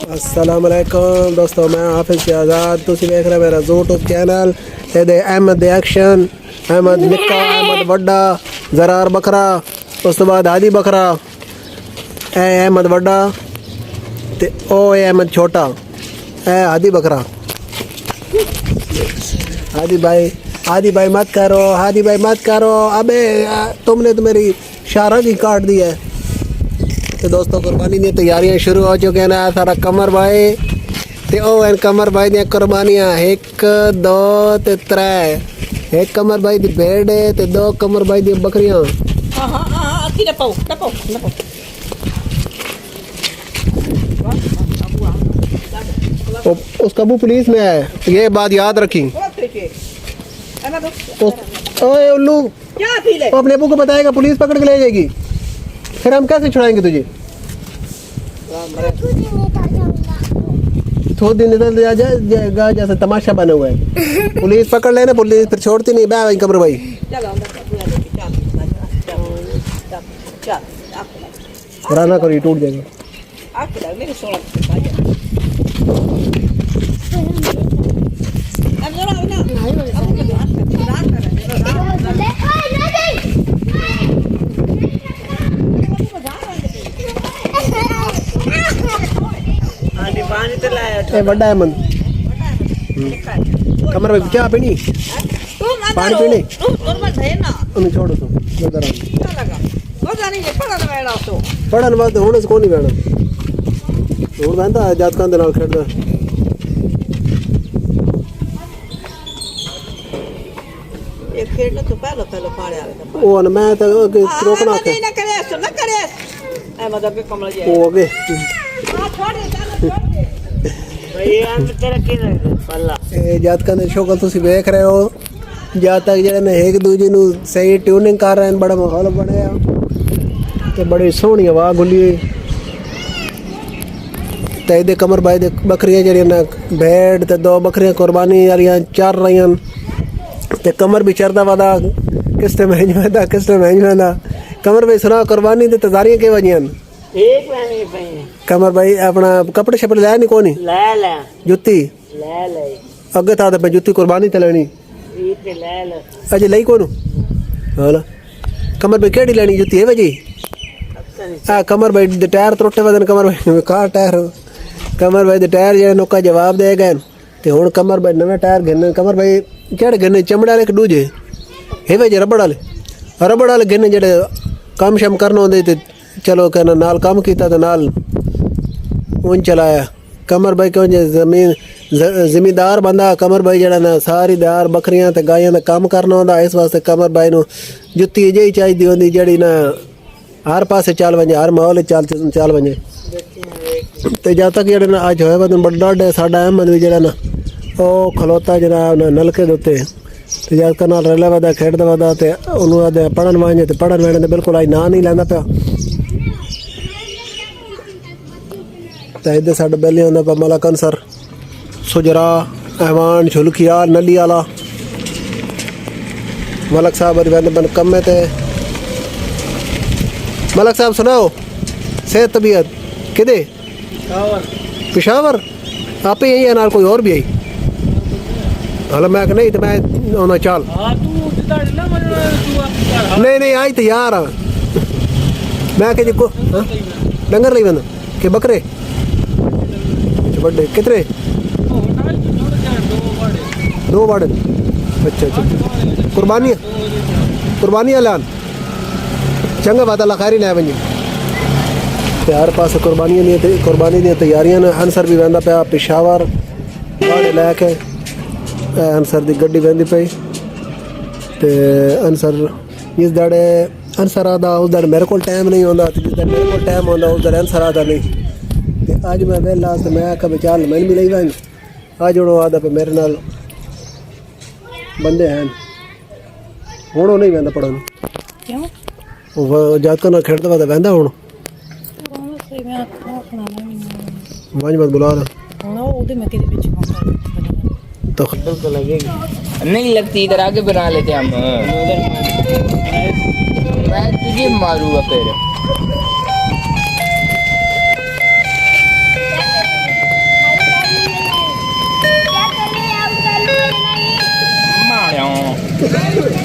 अस्सलामुअलैकुम दोस्तों, मैं हाफिज़ शहजाद। तुसी देख रहे मेरा यूट्यूब चैनल। ये अहमद एक्शन, अहमद निक्का, अहमद वड्डा, ज़रार बकरा, उस तो बाद हादी बकरा, ए अहमद वड्डा ते ओ अहमद छोटा, ए हादी बकरा। हादी भाई मत करो, हादी भाई मत करो। अबे तुमने तो मेरी शारद ही काट दी है। तो दोस्तों कुर्बानी दी तैयारियां शुरू हो चुके हैं ना। सारा कमर भाई ते ओ एन कमर भाई दी कुर्बानियां 1 2 ते 3। एक कमर भाई दी भेड़ है ते 2 कमर भाई दी बकरियां। उसका मुंह पुलिस में है, ये बात याद रखी। ओए उल्लू, वो अपने अबू को बताएगा, पुलिस पकड़ के ले जाएगी, फिर हम कैसे छुड़ाएंगे तुझे? थोड़े दिन निकल जाएगा जैसे तमाशा बना हुआ है। पुलिस पकड़ लेना, पुलिस फिर छोड़ती नहीं। भाई कमर भाई ना करो, ये टूट जाएगा। बड़ा है मन। कमर में क्या पीनी? पानी पीनी? छोड़ो तो पढ़न बाद होने से कौन नहीं बैठा हूँ बहता जात का नाल खेलता। ओ ना मैं तो रोकना के ओ आगे जद कद शौक तुम वेख रहे हो, जद तक जो एक दूजे ਨੂੰ सही ट्यूनिंग कर रहे हैं, बड़ा माहौल बनया तो बड़ी सोहनी हवा गुली हुई। तो ये कमर भाई दे बकरियां जड़ियां भेड़ तो 2 बकरियां कुर्बानी वालियां चर रही। तो कमर भी चरदा वादा किस टाइम महंगा किस टाइम महंगा। कमर भाई सुना कुर्बानी दी तजारियां के वजियां कमर भाई अपना कपड़े शपड़े लाया नहीं कोनी ले जुत्ती ले अगे था तो जुत्ती कुर्बानी ते लेनी अजे लई कोनु हां कमर भाई केड़ी लेनी जुत्ती है वजी आ कमर भाई दे टायर त्रुटे वदन कमर भाई कार टायर कमर भाई दे टायर जे नोका जवाब दे गए ते हुन कमर भाई नवे टायर घने कमर भाई केड़े घने चमड़े वाले के दूजे हे वजी रबड़ वाले घने जेड़े काम शम करना होंदे ते चलो कहना नाल काम किया तो नाल उन चलाया। कमर भाई क्यों जिमीदार बंदा कमर भाई जरा ना सारी दार बकरियां ते गायां का काम करना होंदा। इस वास्ते कमर भाई नू जुत्ती जी चाहिए होंदी जड़ी ना हर पासे चल वजे, हर माहौल चल वजे। तो जब तक जरा ना अज होया बदन बड़ा डे साडा अहमद भी जरा ना ओ खलोता जरा नलके दे उत्ते ते जद का नाल रला वदा खेडदा वदा ते उन्होंने आदे पढ़न वांजे ते पढ़न वेणे ते बिल्कुल अज ना नहीं लैंदा पिया। तो इधर साढ़े बेले होंदा पा मलक अंसर सुजरा ऐवान झुलकिया नली आला मलक साहब अरे बन कमे ते मलक साहब सुनाओ सेहत तबीयत किदे पेशावर आप ही यही है नाल कोई और भी आई हलो मैं नहीं तो मैं होना चाल नहीं आई तो यार मैं के को डंगर नहीं बंदा के बकरे बड़े कितने 2 बाड़े अच्छा कुर्बानी लान चंगा बात अल्लाह खैरी लाए बंजी हर पास कुर्बानी दी तैयारियां ने। अंसर भी वहदा पाया पेशावर बाड़े लैके अंसर दी गड्डी वहदी पई ते अंसर जिस दाड़े अंसर आदा उस दाड़े मेरे को टाइम नहीं होंदा, जिस दाड़े मेरे को टाइम होंदा उस दाड़े अंसर आदा नहीं। आज मैं वेला तो मैं कभी चाल मैंने भी नहीं वन आज हूँ आदा पे मेरे नाल बंदे हैं हूँ नहीं वहदा पढ़न जद को ना खेड़ता वा वहदा हूँ वंज मत बुला तो लगेगी नहीं लगती इधर आगे बना लेते हम मैं तुझे मारूंगा फिर है